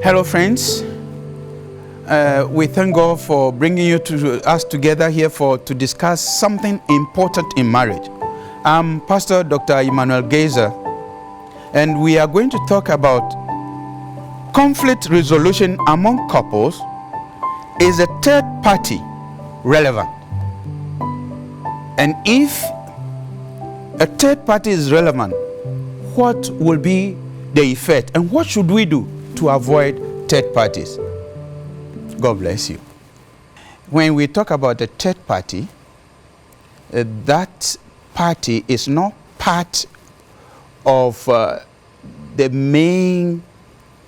Hello, friends. We thank God for bringing us together here to discuss something important in marriage. I'm Pastor Dr. Emmanuel Gaizer, and we are going to talk about conflict resolution among couples. Is a third party relevant? And if a third party is relevant, what will be the effect, and what should we do to avoid third parties? God bless you. When we talk about a third party, that party is not part of the main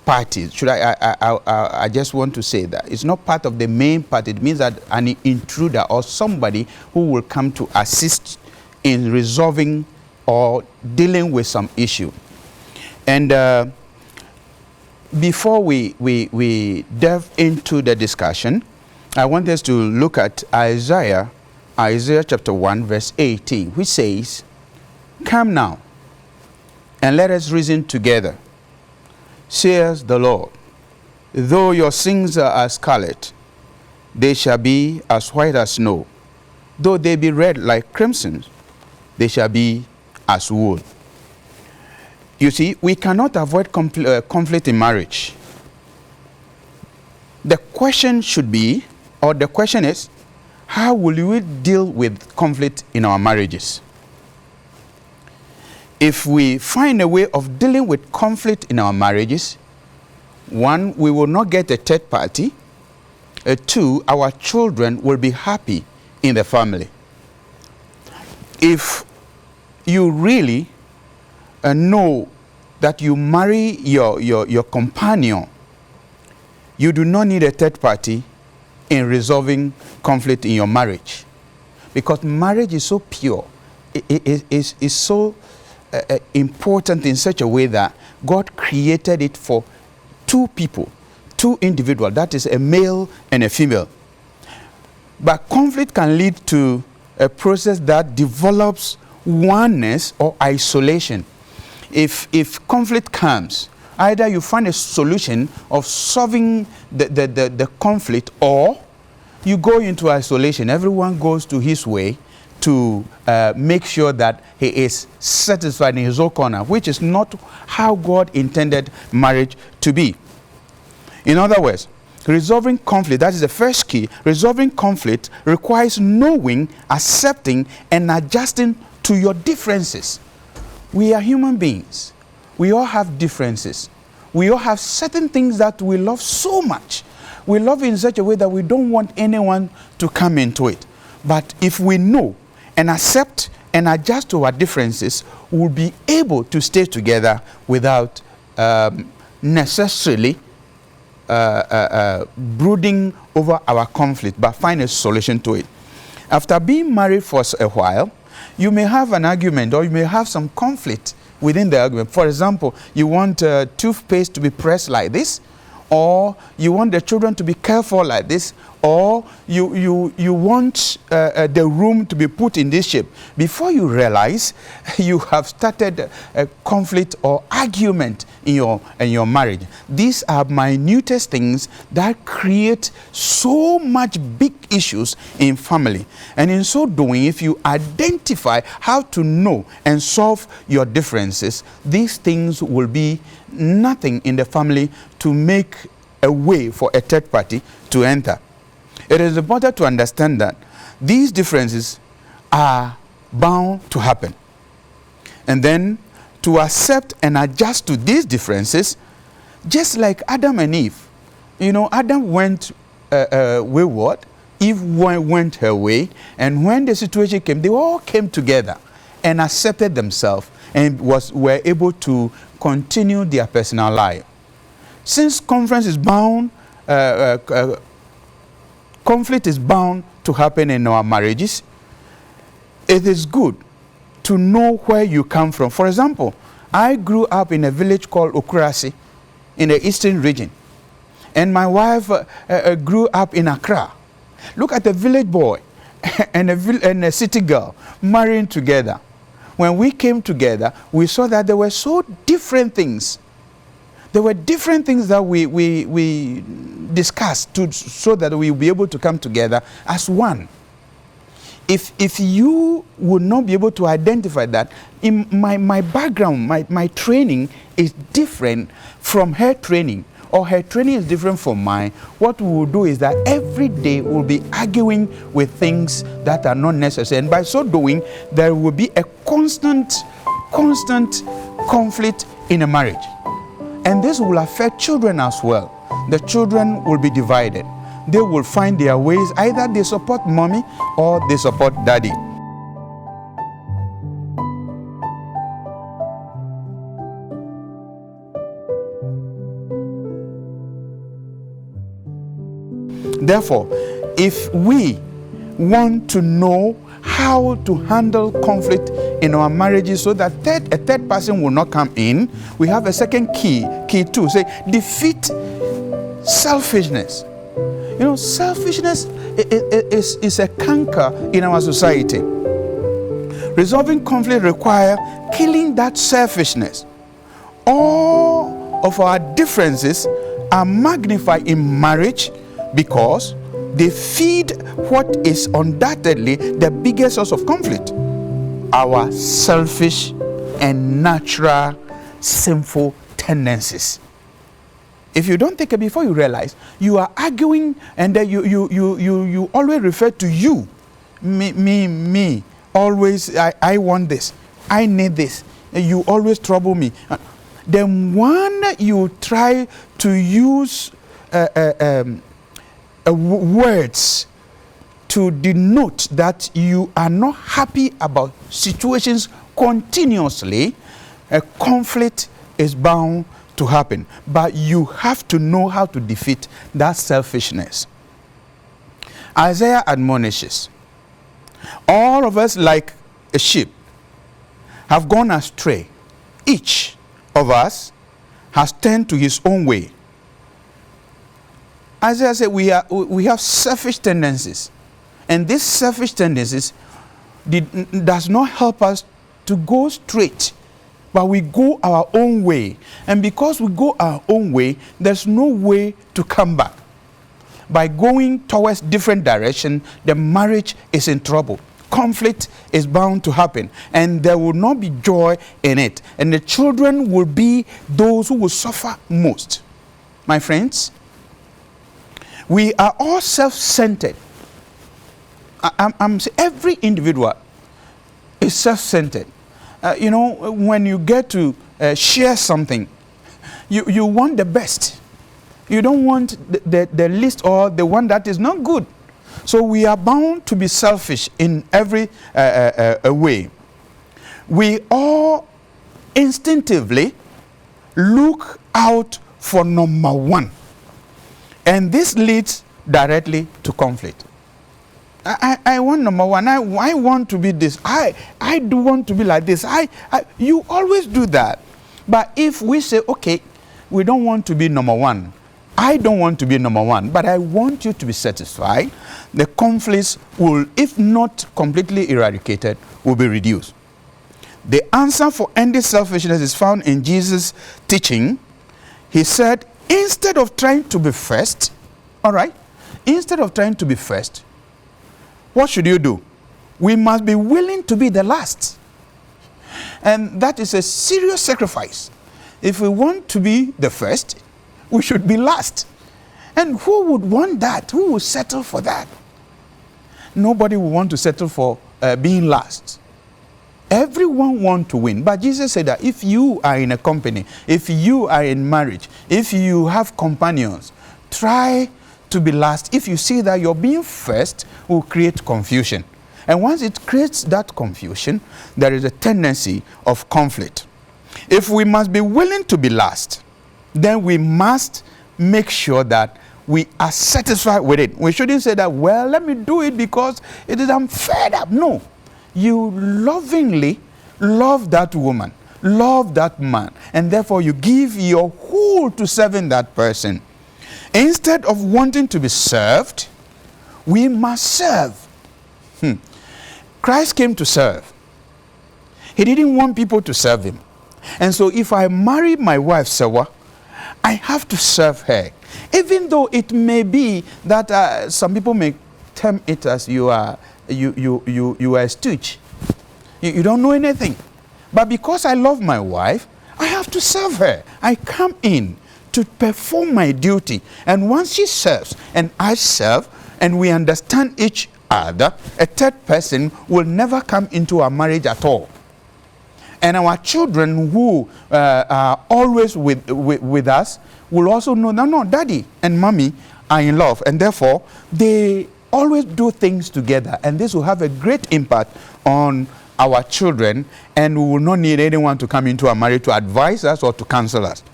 party. I just want to say that it's not part of the main party. It means that an intruder or somebody who will come to assist in resolving or dealing with some issue. And before we delve into the discussion, I want us to look at Isaiah chapter 1 verse 18, which says, "Come now, and let us reason together, says the Lord. Though your sins are as scarlet, they shall be as white as snow. Though they be red like crimson, they shall be as wool." You see, we cannot avoid conflict in marriage. The question should be, or the question is, how will we deal with conflict in our marriages? If we find a way of dealing with conflict in our marriages, one, we will not get a third party. Two, our children will be happy in the family. If you really know that you marry your companion, you do not need a third party in resolving conflict in your marriage, because marriage is so pure. It is so important in such a way that God created it for two people, two individuals, that is a male and a female. But conflict can lead to a process that develops oneness or isolation. If conflict comes, either you find a solution of solving the conflict, or you go into isolation. Everyone goes to his way to make sure that he is satisfied in his own corner, which is not how God intended marriage to be. In other words, resolving conflict, that is the first key. Resolving conflict requires knowing, accepting, and adjusting to your differences. We are human beings. We all have differences. We all have certain things that we love so much. We love in such a way that we don't want anyone to come into it. But if we know and accept and adjust to our differences, we'll be able to stay together without necessarily brooding over our conflict, but find a solution to it. After being married for a while, you may have an argument, or you may have some conflict within the argument. For example, you want toothpaste to be pressed like this, or you want the children to be cared for like this, or you want the room to be put in this shape. Before you realize, you have started a conflict or argument in your marriage. These are minutest things that create so much big issues in family. And in so doing, if you identify how to know and solve your differences, these things will be nothing in the family to make a way for a third party to enter. It is important to understand that these differences are bound to happen. And then to accept and adjust to these differences, just like Adam and Eve. You know, Adam went wayward, Eve went her way, and when the situation came, they all came together and accepted themselves and were able to continue their personal life. Since conflict is bound to happen in our marriages, it is good to know where you come from. For example, I grew up in a village called Okurasi in the eastern region, and my wife grew up in Accra. Look at the village boy and a city girl marrying together. When we came together, we saw that there were so different things. There were different things that we discussed so that we'll be able to come together as one. If you would not be able to identify that, in my background, my training is different from her training, or her training is different from mine, what we will do is that every day we'll be arguing with things that are not necessary. And by so doing, there will be a constant conflict in a marriage. And this will affect children as well. The children will be divided. They will find their ways. Either they support mommy or they support daddy. Therefore, if we want to know how to handle conflict in our marriages so that a third person will not come in, we have a second key 2, say defeat selfishness. You know, selfishness is a canker in our society. Resolving conflict requires killing that selfishness. All of our differences are magnified in marriage because they feed what is undoubtedly the biggest source of conflict: our selfish and natural sinful tendencies. If you don't take it before you realize, you are arguing, and then you always refer to you. Me. Always, I want this. I need this. You always trouble me. Then when you try to use words to denote that you are not happy about situations continuously, a conflict is bound to happen. But you have to know how to defeat that selfishness. Isaiah admonishes, all of us like a sheep have gone astray. Each of us has turned to his own way. Isaiah said we have selfish tendencies. And these selfish tendencies does not help us to go straight, but we go our own way. And because we go our own way, there's no way to come back. By going towards different direction, the marriage is in trouble. Conflict is bound to happen, and there will not be joy in it. And the children will be those who will suffer most. My friends, we are all self-centered. I'm saying every individual is self-centered. You know, when you get to share something, you want the best. You don't want the least or the one that is not good. So we are bound to be selfish in every way. We all instinctively look out for number one. And this leads directly to conflict. I want number one. I want to be this. I do want to be like this. You always do that. But if we say, okay, we don't want to be number one. I don't want to be number one, but I want you to be satisfied. The conflicts will, if not completely eradicated, will be reduced. The answer for ending selfishness is found in Jesus' teaching. He said, instead of trying to be first, all right, instead of trying to be first, what should you do? We must be willing to be the last. And that is a serious sacrifice. If we want to be the first, we should be last. And who would want that? Who would settle for that? Nobody would want to settle for being last. Everyone wants to win. But Jesus said that if you are in a company, if you are in marriage, if you have companions, try to be last. If you see that you're being first, it will create confusion. And once it creates that confusion, there is a tendency of conflict. If we must be willing to be last, then we must make sure that we are satisfied with it. We shouldn't say that, well, let me do it because I'm fed up. No. You lovingly love that woman, love that man, and therefore you give your whole to serving that person. Instead of wanting to be served, we must serve. Christ came to serve. He didn't want people to serve him. And so if I marry my wife, Sewa, I have to serve her. Even though it may be that some people may term it as you are a stooge. You don't know anything. But because I love my wife, I have to serve her. I come in to perform my duty. And once she serves and I serve and we understand each other, a third person will never come into our marriage at all. And our children who are always with us will also know, no, daddy and mommy are in love. And therefore, they always do things together. And this will have a great impact on our children. And we will not need anyone to come into our marriage to advise us or to counsel us.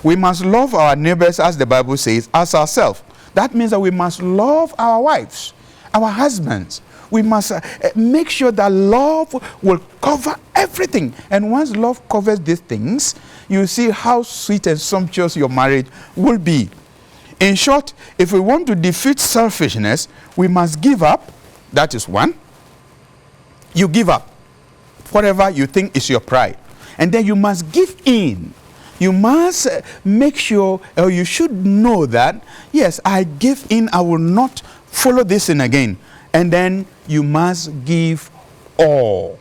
We must love our neighbors, as the Bible says, as ourselves. That means that we must love our wives, our husbands. We must make sure that love will cover everything. And once love covers these things, you see how sweet and sumptuous your marriage will be. In short, if we want to defeat selfishness, we must give up. That is one. You give up whatever you think is your pride. And then you must give in. You must make sure, or you should know that, yes, I give in, I will not follow this in again. And then you must give all.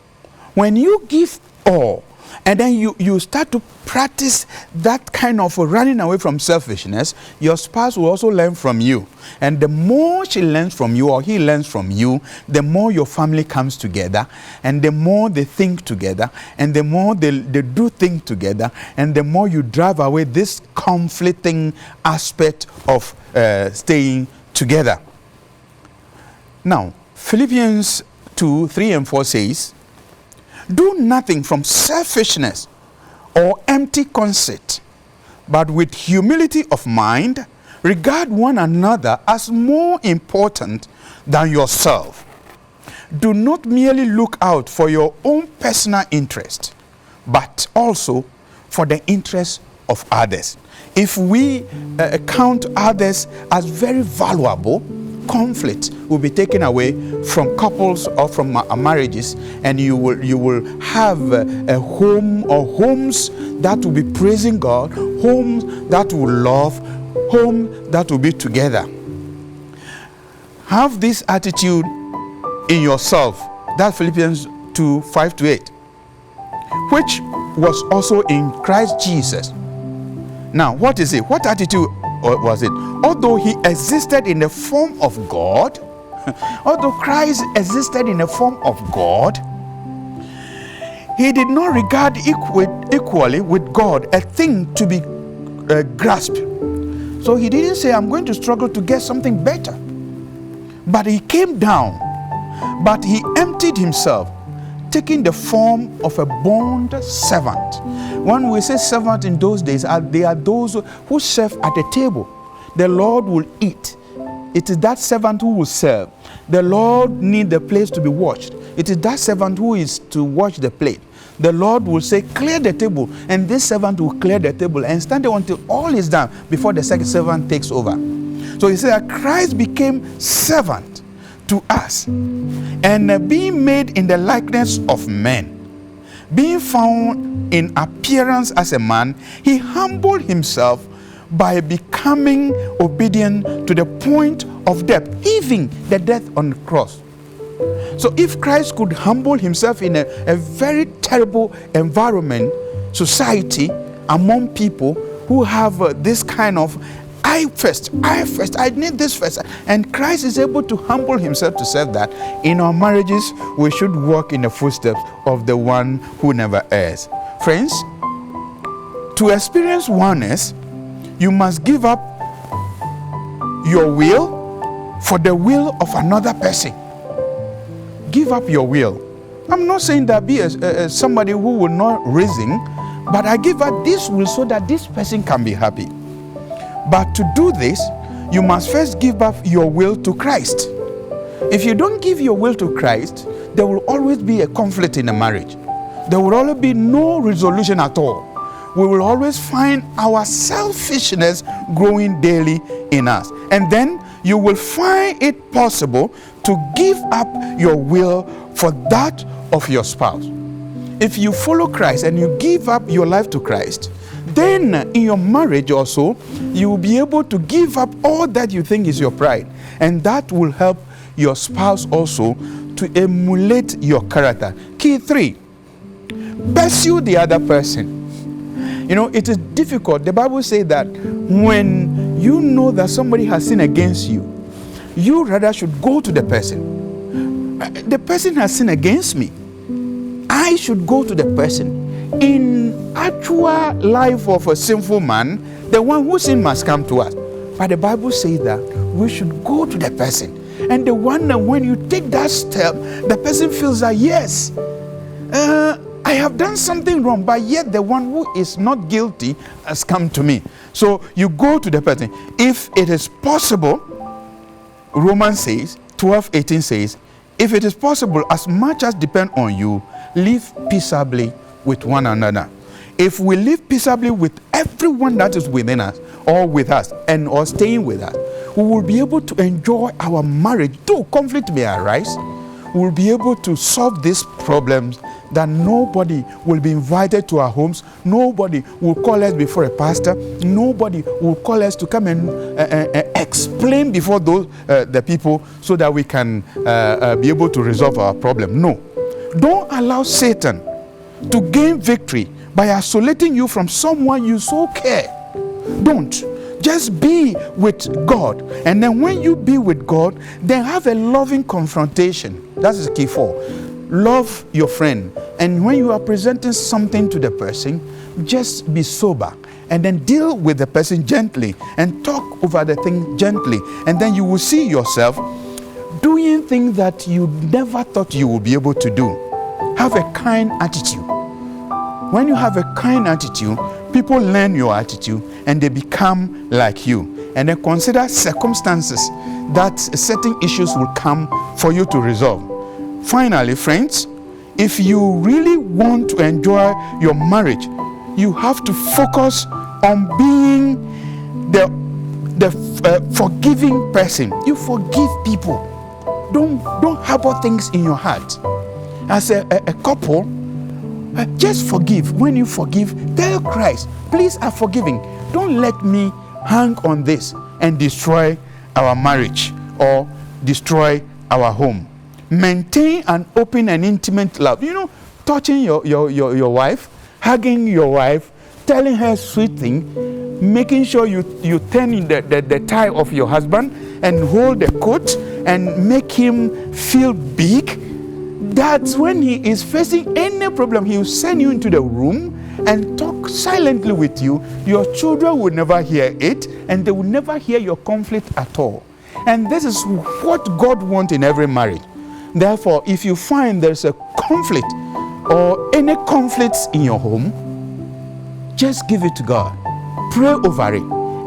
When you give all, and then you start to practice that kind of running away from selfishness, your spouse will also learn from you. And the more she learns from you or he learns from you, the more your family comes together, and the more they think together, and the more they do things together, and the more you drive away this conflicting aspect of staying together. Now, Philippians 2, 3 and 4 says, do nothing from selfishness or empty conceit, but with humility of mind, regard one another as more important than yourself. Do not merely look out for your own personal interest, but also for the interest of others. If we count others as very valuable, conflict will be taken away from couples or from marriages, and you will have a home or homes that will be praising God, homes that will love, home that will be together. Have this attitude in yourself, that Philippians 2, 5 to 8, which was also in Christ Jesus. Now, what is it? What attitude was it? Although he existed in the form of God, although Christ existed in the form of God, he did not regard equally with God a thing to be grasped. So he didn't say, I'm going to struggle to get something better. But he came down, but he emptied himself, taking the form of a bond servant. When we say servant in those days, they are those who serve at the table. The Lord will eat. It is that servant who will serve. The Lord needs the place to be washed. It is that servant who is to wash the plate. The Lord will say, clear the table. And this servant will clear the table and stand there until all is done before the second servant takes over. So he said that Christ became servant to us. And being made in the likeness of men, being found in appearance as a man, he humbled himself by becoming obedient to the point of death, even the death on the cross. So if Christ could humble himself in a very terrible environment, society, among people who have this kind of I first, I need this first. And Christ is able to humble himself to serve that. In our marriages, we should walk in the footsteps of the one who never errs. Friends, to experience oneness, you must give up your will for the will of another person. Give up your will. I'm not saying that be somebody who will not reason, but I give up this will so that this person can be happy. But to do this, you must first give up your will to Christ. If you don't give your will to Christ, there will always be a conflict in a marriage. There will always be no resolution at all. We will always find our selfishness growing daily in us. And then you will find it possible to give up your will for that of your spouse. If you follow Christ and you give up your life to Christ, then in your marriage also, you will be able to give up all that you think is your pride. And that will help your spouse also to emulate your character. Key 3, pursue the other person. You know, it is difficult. The Bible says that when you know that somebody has sinned against you, you rather should go to the person. The person has sinned against me. I should go to the person. In actual life of a sinful man, the one who sin must come to us. But the Bible says that we should go to the person. And the one that when you take that step, the person feels that, yes, I have done something wrong, but yet the one who is not guilty has come to me. So you go to the person. If it is possible, Romans says, 12:18 says, if it is possible, as much as depends on you, live peaceably with one another. If we live peaceably with everyone that is within us or with us and or staying with us, we will be able to enjoy our marriage. Though conflict may arise, we will be able to solve these problems, that nobody will be invited to our homes. Nobody will call us before a pastor. Nobody will call us to come and explain before those the people so that we can be able to resolve our problem. No. Don't allow Satan to gain victory by isolating you from someone you so care. Don't. Just be with God. And then when you be with God, then have a loving confrontation. That is key 4. Love your friend. And when you are presenting something to the person, just be sober. And then deal with the person gently and talk over the thing gently. And then you will see yourself doing things that you never thought you would be able to do. Have a kind attitude. When you have a kind attitude, people learn your attitude and they become like you. And then consider circumstances that certain issues will come for you to resolve. Finally, friends, if you really want to enjoy your marriage, you have to focus on being the forgiving person. You forgive people. Don't harbor things in your heart. As a couple, just forgive. When you forgive, tell Christ, please, I'm forgiving. Don't let me hang on this and destroy our marriage or destroy our home. Maintain an open and intimate love. You know, touching your wife, hugging your wife, telling her sweet thing, making sure you turn in the tie of your husband and hold the coat and make him feel big. That's when he is facing any problem, he will send you into the room and talk silently with you. Your children will never hear it, and they will never hear your conflict at all. And this is what God wants in every marriage. Therefore, if you find there's a conflict or any conflicts in your home, just give it to God. Pray over it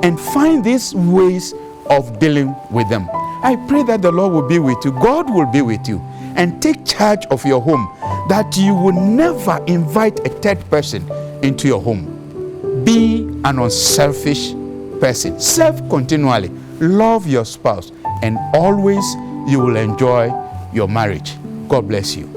and find these ways of dealing with them. I pray that the Lord will be with you. God will be with you. And take charge of your home, that you will never invite a third person into your home. Be an unselfish person. Serve continually. Love your spouse. And always you will enjoy your marriage. God bless you.